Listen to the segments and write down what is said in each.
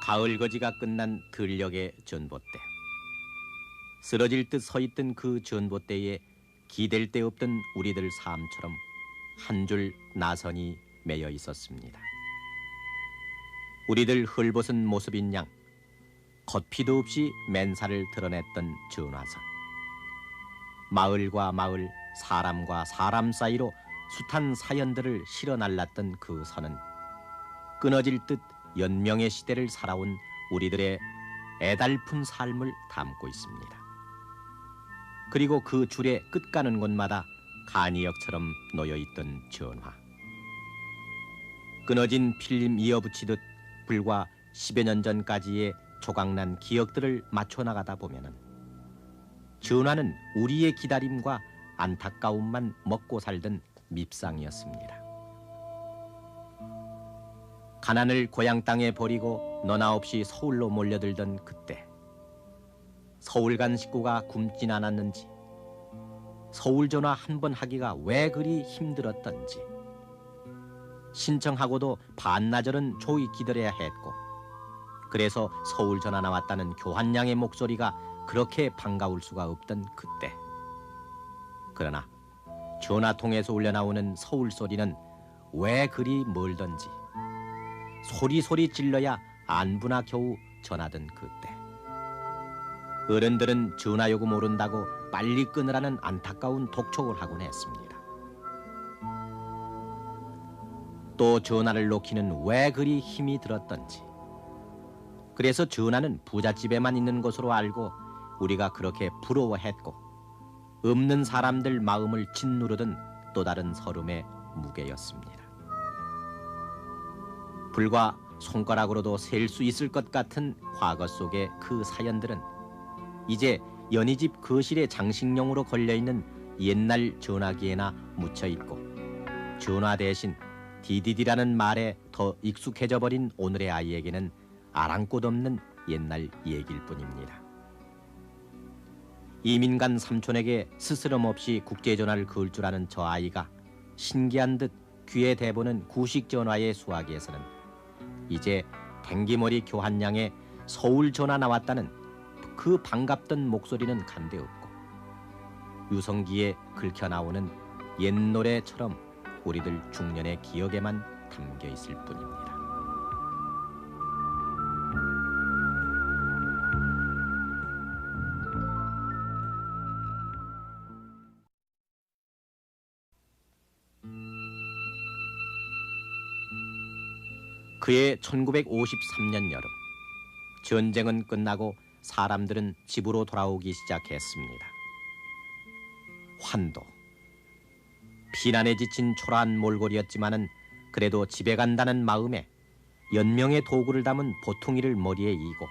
가을거지가 끝난 들녘의 전봇대. 쓰러질 듯 서 있던 그 전봇대에 기댈 데 없던 우리들 삶처럼 한 줄 나선이 매여 있었습니다. 우리들 헐벗은 모습인 양 겉피도 없이 맨살을 드러냈던 전화선. 마을과 마을, 사람과 사람 사이로 숱한 사연들을 실어 날랐던 그 선은 끊어질 듯 연명의 시대를 살아온 우리들의 애달픈 삶을 담고 있습니다. 그리고 그 줄의 끝 가는 곳마다 간이역처럼 놓여있던 전화. 끊어진 필름 이어붙이듯 불과 10여 년 전까지의 조각난 기억들을 맞춰 나가다 보면은 전화는 우리의 기다림과 안타까움만 먹고 살던 밉상이었습니다. 가난을 고향 땅에 버리고 너나 없이 서울로 몰려들던 그때 서울 간 식구가 굶진 않았는지, 서울 전화 한 번 하기가 왜 그리 힘들었던지, 신청하고도 반나절은 조이 기다려야 했고, 그래서 서울 전화 나왔다는 교환양의 목소리가 그렇게 반가울 수가 없던 그때. 그러나 전화통에서 울려나오는 서울 소리는 왜 그리 멀던지 소리소리 질러야 안부나 겨우 전하던 그때. 어른들은 전화요금 오른다고 빨리 끊으라는 안타까운 독촉을 하곤 했습니다. 또 전화를 놓기는 왜 그리 힘이 들었던지. 그래서 전화는 부잣집에만 있는 것으로 알고 우리가 그렇게 부러워했고, 없는 사람들 마음을 짓누르던 또 다른 서름의 무게였습니다. 불과 손가락으로도 셀 수 있을 것 같은 과거 속의 그 사연들은 이제 연희집 거실에 장식용으로 걸려있는 옛날 전화기에나 묻혀있고, 전화 대신 디디디라는 말에 더 익숙해져 버린 오늘의 아이에게는 아랑곳 없는 옛날 얘기일 뿐입니다. 이민간 삼촌에게 스스럼 없이 국제전화를 걸 줄 아는 저 아이가 신기한 듯 귀에 대보는 구식전화의 수화기에서는 이제 댕기머리 교환양의 서울 전화 나왔다는 그 반갑던 목소리는 간데 없고, 유성기에 긁혀 나오는 옛 노래처럼 우리들 중년의 기억에만 담겨 있을 뿐입니다. 그해 1953년 여름, 전쟁은 끝나고 사람들은 집으로 돌아오기 시작했습니다. 환도, 피난에 지친 초라한 몰골이었지만은 그래도 집에 간다는 마음에 연명의 도구를 담은 보퉁이를 머리에 이고,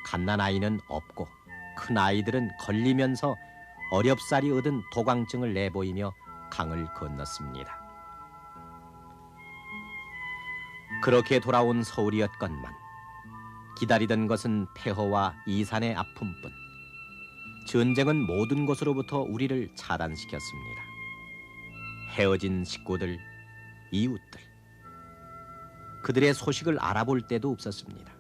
갓난아이는 없고 큰 아이들은 걸리면서 어렵사리 얻은 도광증을 내보이며 강을 건넜습니다. 그렇게 돌아온 서울이었건만 기다리던 것은 폐허와 이산의 아픔뿐. 전쟁은 모든 곳으로부터 우리를 차단시켰습니다. 헤어진 식구들, 이웃들, 그들의 소식을 알아볼 때도 없었습니다.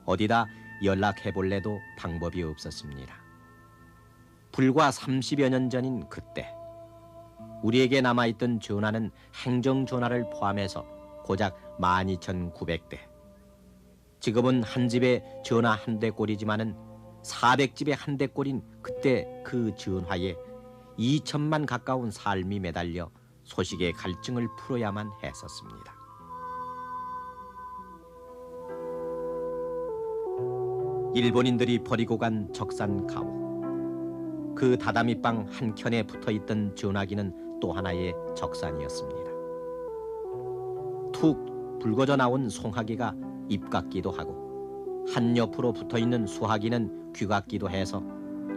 어디다 연락해볼래도 방법이 없었습니다. 불과 30여 년 전인 그때 우리에게 남아있던 전화는 행정전화를 포함해서 고작 12,900대. 지금은 한 집에 전화 한 대 꼴이지만은 400집에 한 대 꼴인 그때 그 전화에 2천만 가까운 삶이 매달려 소식의 갈증을 풀어야만 했었습니다. 일본인들이 버리고 간 적산 가오. 그 다다미방 한 켠에 붙어있던 전화기는 또 하나의 적산이었습니다. 툭 붉어져 나온 송화기가 입 같기도 하고 한 옆으로 붙어있는 수화기는 귀 같기도 해서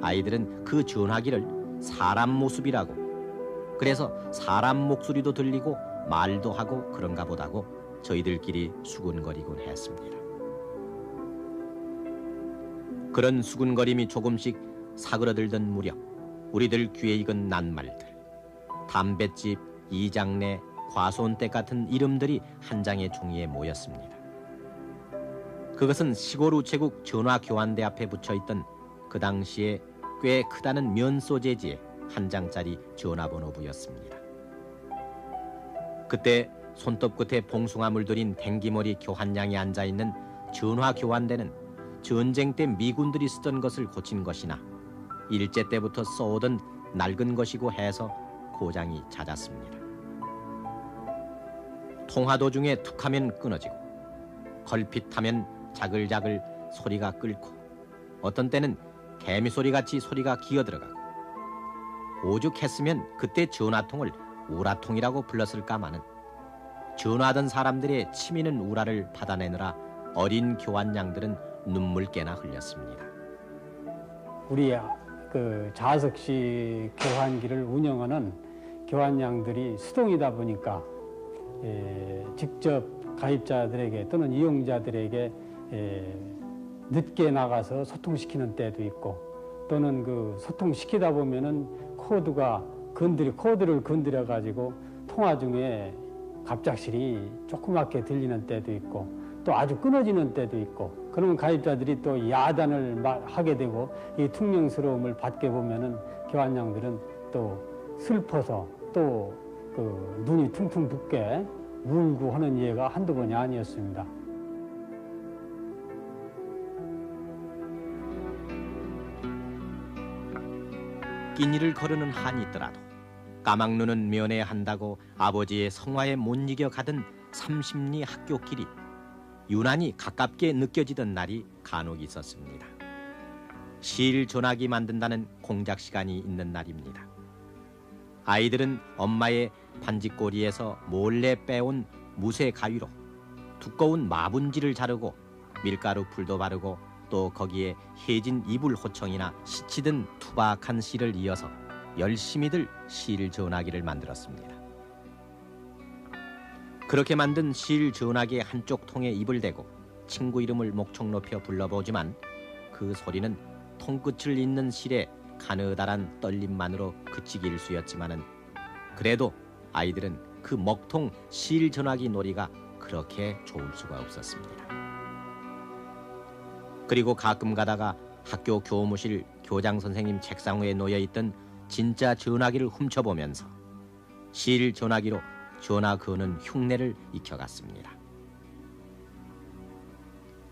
아이들은 그 전화기를 사람 모습이라고, 그래서 사람 목소리도 들리고 말도 하고 그런가 보다고 저희들끼리 수군거리곤 했습니다. 그런 수군거림이 조금씩 사그러들던 무렵 우리들 귀에 익은 낱말들, 담뱃집, 이장내, 과수원댁 같은 이름들이 한 장의 종이에 모였습니다. 그것은 시골 우체국 전화교환대 앞에 붙여있던 그 당시에 꽤 크다는 면 소재지의 한 장짜리 전화번호부였습니다. 그때 손톱 끝에 봉숭아 물들인 댕기머리 교환양이 앉아있는 전화교환대는 전쟁 때 미군들이 쓰던 것을 고친 것이나 일제 때부터 써오던 낡은 것이고 해서 고장이 잦았습니다. 통화 도중에 툭하면 끊어지고 걸핏하면 자글자글 소리가 끓고 어떤 때는 개미 소리같이 소리가 기어들어가고 오죽했으면 그때 전화통을 우라통이라고 불렀을까마는 전화하던 사람들의 치미는 우라를 받아내느라 어린 교환양들은 눈물깨나 흘렸습니다. 우리 그 자석식 교환기를 운영하는 교환양들이 수동이다 보니까 직접 가입자들에게 또는 이용자들에게 늦게 나가서 소통시키는 때도 있고 또는 그 소통시키다 보면은 코드를 건드려 가지고 통화 중에 갑작스레 조그맣게 들리는 때도 있고 또 아주 끊어지는 때도 있고 그러면 가입자들이 또 야단을 하게 되고 이 퉁명스러움을 받게 보면은 교환양들은 또 슬퍼서 또 그 눈이 퉁퉁 붓게 울고 하는 예가 한두 번이 아니었습니다. 끼니를 거르는 한이 있더라도 까막눈은 면해야 한다고 아버지의 성화에 못 이겨 가던 30리 학교길이 유난히 가깝게 느껴지던 날이 간혹 있었습니다. 실 전화기 만든다는 공작 시간이 있는 날입니다. 아이들은 엄마의 반지꼬리에서 몰래 빼온 무쇠 가위로 두꺼운 마분지를 자르고 밀가루 풀도 바르고 또 거기에 해진 이불 호청이나 시치든 투박한 실을 이어서 열심히들 실 전화기를 만들었습니다. 그렇게 만든 실 전화기의 한쪽 통에 입을 대고 친구 이름을 목청 높여 불러보지만 그 소리는 통끝을 잇는 실에 가느다란 떨림만으로 그치기 일쑤였지만은 그래도 아이들은 그 먹통 실 전화기 놀이가 그렇게 좋을 수가 없었습니다. 그리고 가끔 가다가 학교 교무실 교장 선생님 책상 위에 놓여있던 진짜 전화기를 훔쳐보면서 실 전화기로 전화 거는 흉내를 익혀갔습니다.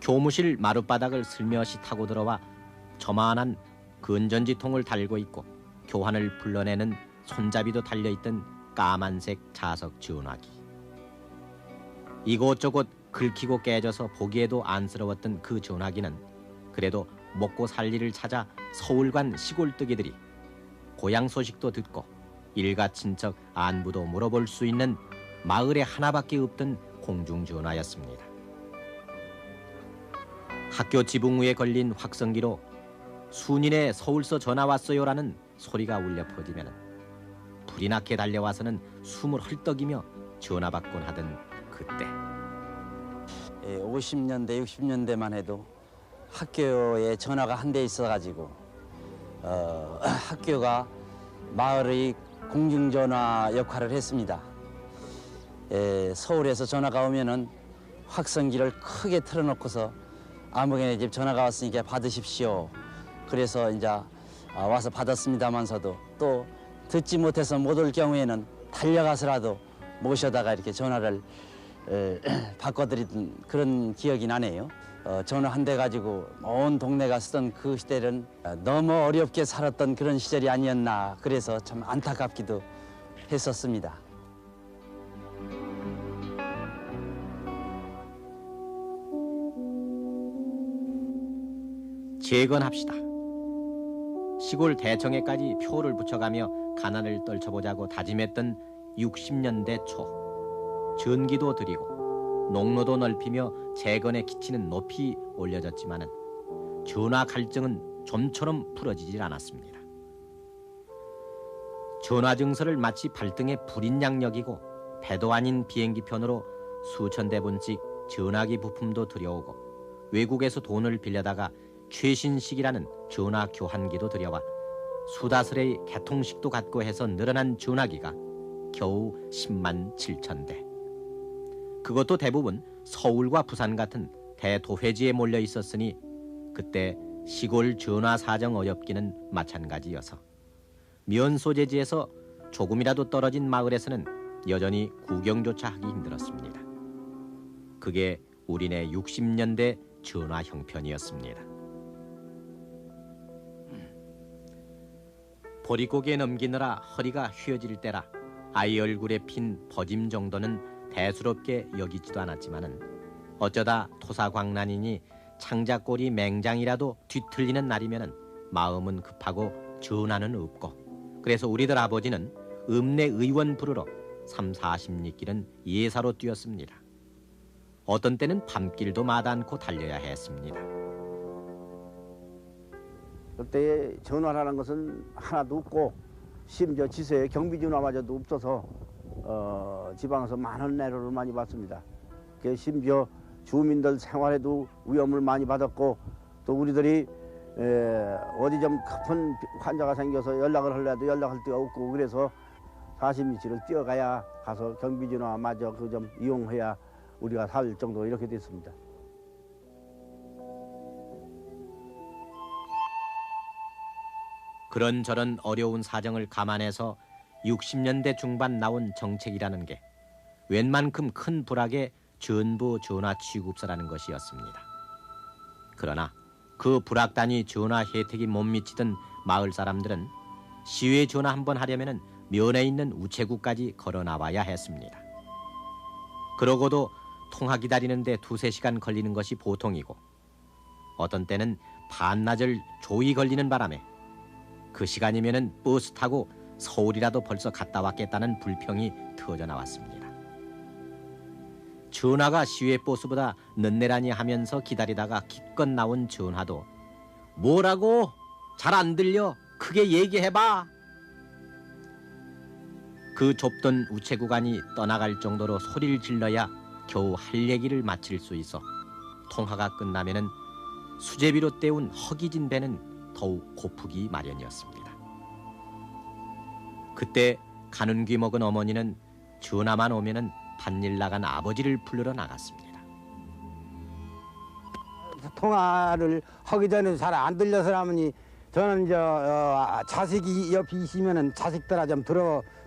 교무실 마룻바닥을 슬며시 타고 들어와 저만한 건전지통을 달고 있고 교환을 불러내는 손잡이도 달려있던 까만색 자석 전화기. 이곳저곳 긁히고 깨져서 보기에도 안쓰러웠던 그 전화기는 그래도 먹고 살 일을 찾아 서울 간 시골뜨기들이 고향 소식도 듣고 일가 친척 안부도 물어볼 수 있는 마을에 하나밖에 없던 공중전화였습니다. 학교 지붕 위에 걸린 확성기로 순인의 서울서 전화 왔어요라는 소리가 울려 퍼지면 불이 나게 달려와서는 숨을 헐떡이며 전화 받곤 하던 그때. 50년대, 60년대만 해도 학교에 전화가 한 대 있어가지고 학교가 마을의 공중전화 역할을 했습니다. 서울에서 전화가 오면은 확성기를 크게 틀어놓고서 아무개네 집 전화가 왔으니까 받으십시오. 그래서 이제 와서 받았습니다만서도 또 듣지 못해서 못 올 경우에는 달려가서라도 모셔다가 이렇게 전화를 바꿔드리던 그런 기억이 나네요. 전화 한 대 가지고 온 동네가 쓰던 그 시대는 너무 어렵게 살았던 그런 시절이 아니었나, 그래서 참 안타깝기도 했었습니다. 재건합시다. 시골 대청에까지 표를 붙여가며 가난을 떨쳐보자고 다짐했던 60년대 초. 전기도 드리고 농로도 넓히며 재건에 기치는 높이 올려졌지만은 전화 갈증은 좀처럼 풀어지질 않았습니다. 전화 증서를 마치 발등에 불인 양 여기고 배도 아닌 비행기 편으로 수천 대분씩 전화기 부품도 들여오고 외국에서 돈을 빌려다가 최신식이라는 전화 교환기도 들여와 수다스레 개통식도 갖고 해서 늘어난 전화기가 겨우 10만 7천 대. 그것도 대부분 서울과 부산 같은 대도회지에 몰려 있었으니 그때 시골 전화 사정 어렵기는 마찬가지여서 면 소재지에서 조금이라도 떨어진 마을에서는 여전히 구경조차 하기 힘들었습니다. 그게 우리네 60년대 전화 형편이었습니다. 보릿고개 넘기느라 허리가 휘어질 때라 아이 얼굴에 핀 버짐 정도는 대수롭게 여기지도 않았지만은 어쩌다 토사광란이니 창자꼬리 맹장이라도 뒤틀리는 날이면은 마음은 급하고 전화는 없고, 그래서 우리들 아버지는 읍내 의원 부르러 30-40리 길은 예사로 뛰었습니다. 어떤 때는 밤길도 마다 않고 달려야 했습니다. 그때 전화라는 것은 하나도 없고 심지어 지서에 경비전화마저도 없어서 지방에서 많은 애로를 많이 받습니다. 심지어 주민들 생활에도 위험을 많이 받았고, 또 우리들이 어디 좀 급한 환자가 생겨서 연락을 하려도 연락할 데가 없고, 그래서 40리치를 뛰어가야 가서 경비전화마저 그 좀 이용해야 우리가 살 정도 이렇게 됐습니다. 그런저런 어려운 사정을 감안해서 60년대 중반 나온 정책이라는 게 웬만큼 큰 불악의 전부 전화 취급서라는 것이었습니다. 그러나 그 불악단위 전화 혜택이 못 미치던 마을 사람들은 시외 전화 한번 하려면 면에 있는 우체국까지 걸어 나와야 했습니다. 그러고도 통화 기다리는데 2-3시간 걸리는 것이 보통이고, 어떤 때는 반나절 조이 걸리는 바람에 그 시간이면은 버스 타고 서울이라도 벌써 갔다 왔겠다는 불평이 터져 나왔습니다. 전화가 시외 버스보다 늦네라니 하면서 기다리다가 기껏 나온 전화도 뭐라고? 잘 안 들려? 크게 얘기해봐. 그 좁던 우체국 안이 떠나갈 정도로 소리를 질러야 겨우 할 얘기를 마칠 수 있어 통화가 끝나면은 수제비로 때운 허기진 배는 더욱 고프기 마련이었습니다. 그때 가는 귀 먹은 어머니는 전화만 오면은 밭일 나간 아버지를 불러러 나갔습니다. 통화를 하기 전에 잘 안 들려서라면 저는 자식이 옆에 있으면은 자식들아 좀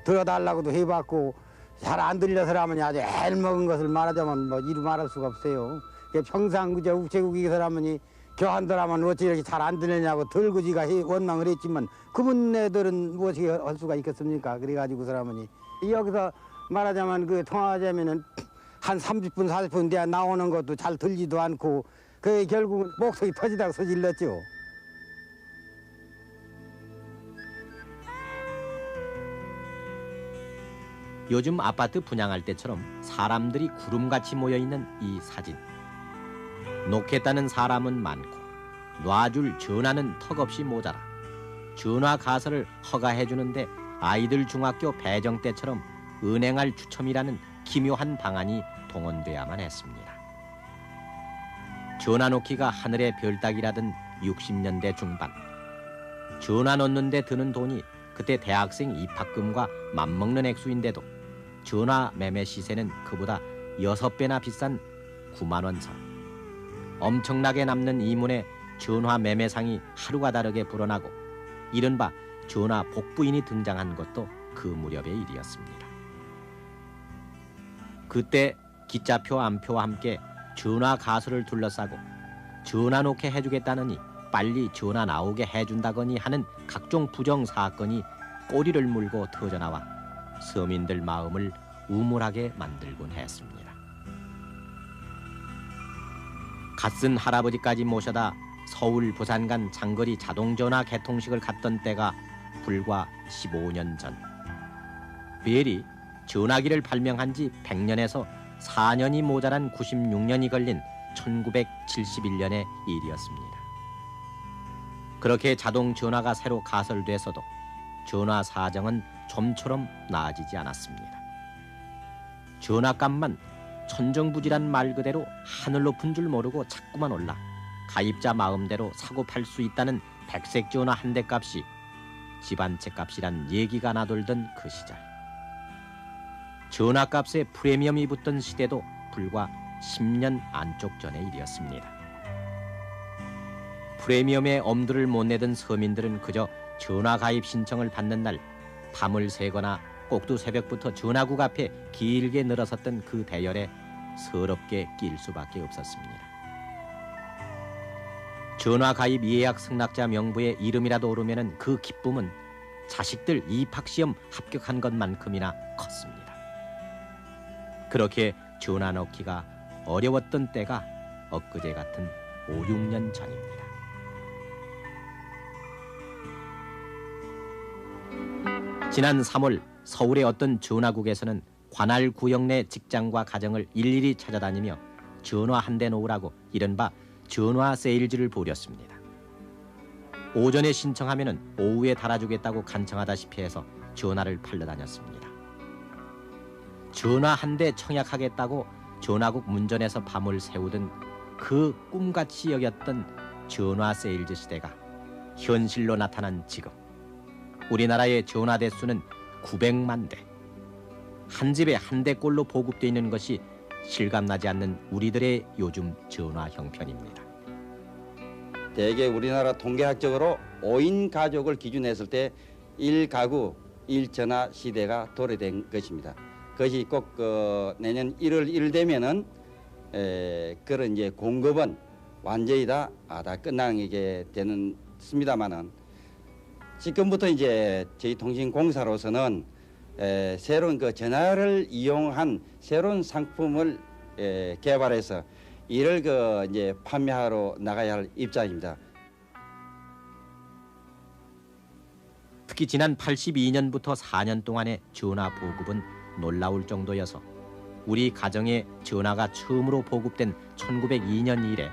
들어달라고도 해봤고, 잘 안 들려서라면 아주 애 먹은 것을 말하자면 뭐 이루 말할 수가 없어요. 평상 그저 우체국에서라면 교환들하면 어찌 이렇게 잘 안 들리냐고 덜거지가 원망을 했지만 그분네들은 무엇이 할 수가 있겠습니까? 그래가지고 사람은 여기서 말하자면 그 통화하자면은 한 30분 40분 뒤에 나오는 것도 잘 들리도 않고, 그 결국은 목소리 터지다가 소질렀죠. 요즘 아파트 분양할 때처럼 사람들이 구름같이 모여있는 이 사진. 놓겠다는 사람은 많고 놔줄 전화는 턱없이 모자라 전화 가설을 허가해주는데 아이들 중학교 배정 때처럼 은행할 추첨이라는 기묘한 방안이 동원돼야만 했습니다. 전화 놓기가 하늘의 별 따기라던 60년대 중반, 전화 놓는데 드는 돈이 그때 대학생 입학금과 맞먹는 액수인데도 전화 매매 시세는 그보다 6배나 비싼 9만 원 선. 엄청나게 남는 이문에 전화 매매상이 하루가 다르게 불어나고 이른바 전화 복부인이 등장한 것도 그 무렵의 일이었습니다. 그때 기짜표 암표와 함께 전화 가수를 둘러싸고 전화 놓게 해주겠다느니 빨리 전화 나오게 해준다거니 하는 각종 부정 사건이 꼬리를 물고 터져나와 서민들 마음을 우물하게 만들곤 했습니다. 갓쓴 할아버지까지 모셔다 서울 부산 간 장거리 자동전화 개통식을 갔던 때가 불과 15년 전. 벨이 전화기를 발명한 지 100년에서 4년이 모자란 96년이 걸린 1971년의 일이었습니다. 그렇게 자동 전화가 새로 가설돼서도 전화 사정은 좀처럼 나아지지 않았습니다. 전화값만 천정부지란 말 그대로 하늘 높은 줄 모르고 자꾸만 올라 가입자 마음대로 사고 팔 수 있다는 백색 전화 한 대 값이 집안채 값이란 얘기가 나돌던 그 시절. 전화값에 프리미엄이 붙던 시대도 불과 10년 안쪽 전의 일이었습니다. 프리미엄의 엄두를 못 내던 서민들은 그저 전화 가입 신청을 받는 날 밤을 새거나 꼭두 새벽부터 전화국 앞에 길게 늘어섰던 그 대열에 서럽게 낄 수밖에 없었습니다. 전화 가입 예약 승낙자 명부에 이름이라도 오르면 그 기쁨은 자식들 입학시험 합격한 것만큼이나 컸습니다. 그렇게 전화 넣기가 어려웠던 때가 엊그제 같은 5, 6년 전입니다. 지난 3월 서울의 어떤 전화국에서는 관할 구역 내 직장과 가정을 일일이 찾아다니며 전화 한 대 놓으라고 이른바 전화 세일즈를 벌였습니다. 오전에 신청하면 오후에 달아주겠다고 간청하다시피 해서 전화를 팔러 다녔습니다. 전화 한 대 청약하겠다고 전화국 문전에서 밤을 새우던 그 꿈같이 여겼던 전화 세일즈 시대가 현실로 나타난 지금 우리나라의 전화 대수는 900만 대. 한 집에 한 대꼴로 보급되어 있는 것이 실감나지 않는 우리들의 요즘 전화 형편입니다. 대개 우리나라 통계학적으로 5인 가족을 기준으로 했을 때 1가구 1전화 시대가 도래된 것입니다. 그것이 꼭 내년 1월 1일 되면은 그런 이제 공급은 완전히 다 끝나게 되는 습니다만은 지금부터 이제 저희 통신공사로서는 새로운 그 전화를 이용한 새로운 상품을 개발해서 이를 이제 판매하러 나가야 할 입장입니다. 특히 지난 82년부터 4년 동안의 전화 보급은 놀라울 정도여서 우리 가정에 전화가 처음으로 보급된 1902년 이래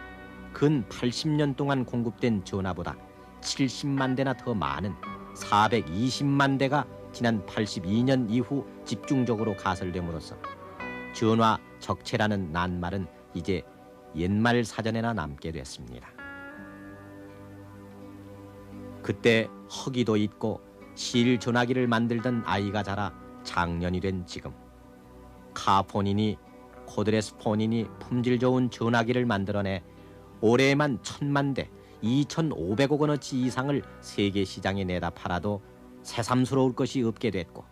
근 80년 동안 공급된 전화보다 70만 대나 더 많은 420만 대가 지난 82년 이후 집중적으로 가설됨으로써 전화 적체라는 낱말은 이제 옛말 사전에나 남게 됐습니다. 그때 허기도 있고 실 전화기를 만들던 아이가 자라 장년이 된 지금 카폰이니 코드레스 폰이니 품질 좋은 전화기를 만들어내 올해만 1000만 대 2,500억 원어치 이상을 세계 시장에 내다 팔아도 새삼스러울 것이 없게 됐고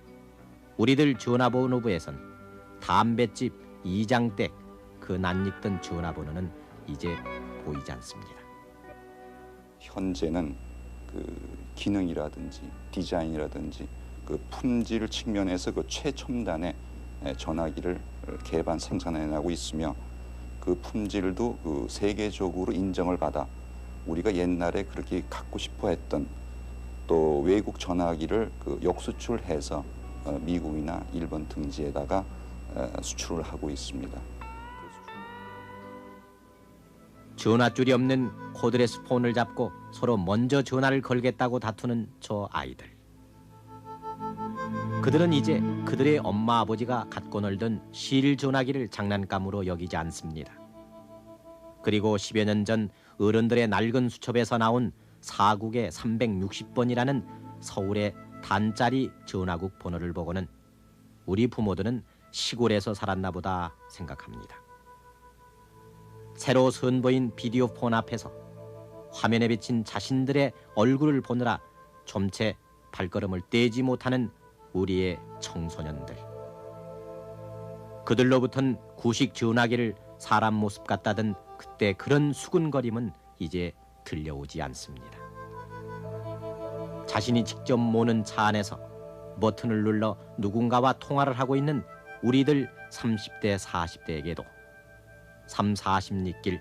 우리들 전화번호부에선 담뱃집 이장댁 그 낯익던 전화번호는 이제 보이지 않습니다. 현재는 그 기능이라든지 디자인이라든지 그 품질 측면에서 그 최첨단의 전화기를 개발 생산해내고 있으며 그 품질도 그 세계적으로 인정을 받아 우리가 옛날에 그렇게 갖고 싶어 했던 또 외국 전화기를 그 역수출해서 미국이나 일본 등지에다가 수출을 하고 있습니다. 전화줄이 없는 코드레스 폰을 잡고 서로 먼저 전화를 걸겠다고 다투는 저 아이들. 그들은 이제 그들의 엄마 아버지가 갖고 놀던 실 전화기를 장난감으로 여기지 않습니다. 그리고 10여 년 전 어른들의 낡은 수첩에서 나온 사국의 360번이라는 서울의 단짜리 전화국 번호를 보고는 우리 부모들은 시골에서 살았나 보다 생각합니다. 새로 선보인 비디오 폰 앞에서 화면에 비친 자신들의 얼굴을 보느라 좀채 발걸음을 떼지 못하는 우리의 청소년들. 그들로부턴 구식 전화기를 사람 모습 같다던 그때 그런 수군거림은 이제 들려오지 않습니다. 자신이 직접 모는 차 안에서 버튼을 눌러 누군가와 통화를 하고 있는 우리들 30대 40대에게도 3, 40리길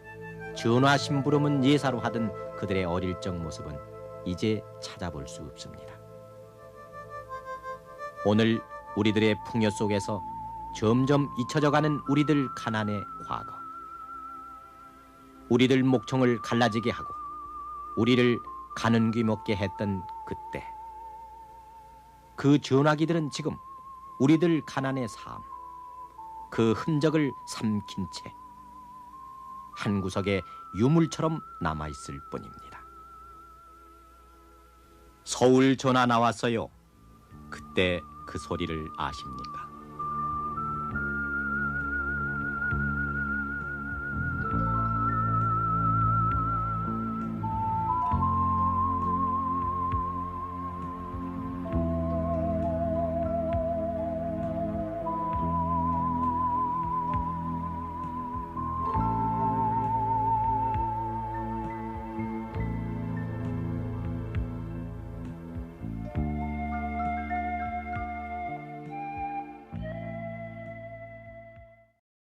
전화 심부름은 예사로 하던 그들의 어릴 적 모습은 이제 찾아볼 수 없습니다. 오늘 우리들의 풍요 속에서 점점 잊혀져가는 우리들 가난의 과거. 우리들 목청을 갈라지게 하고 우리를 가는 귀 먹게 했던 그때. 그 전화기들은 지금 우리들 가난의 삶, 그 흔적을 삼킨 채 한 구석에 유물처럼 남아있을 뿐입니다. 서울 전화 나왔어요. 그때 그 소리를 아십니까?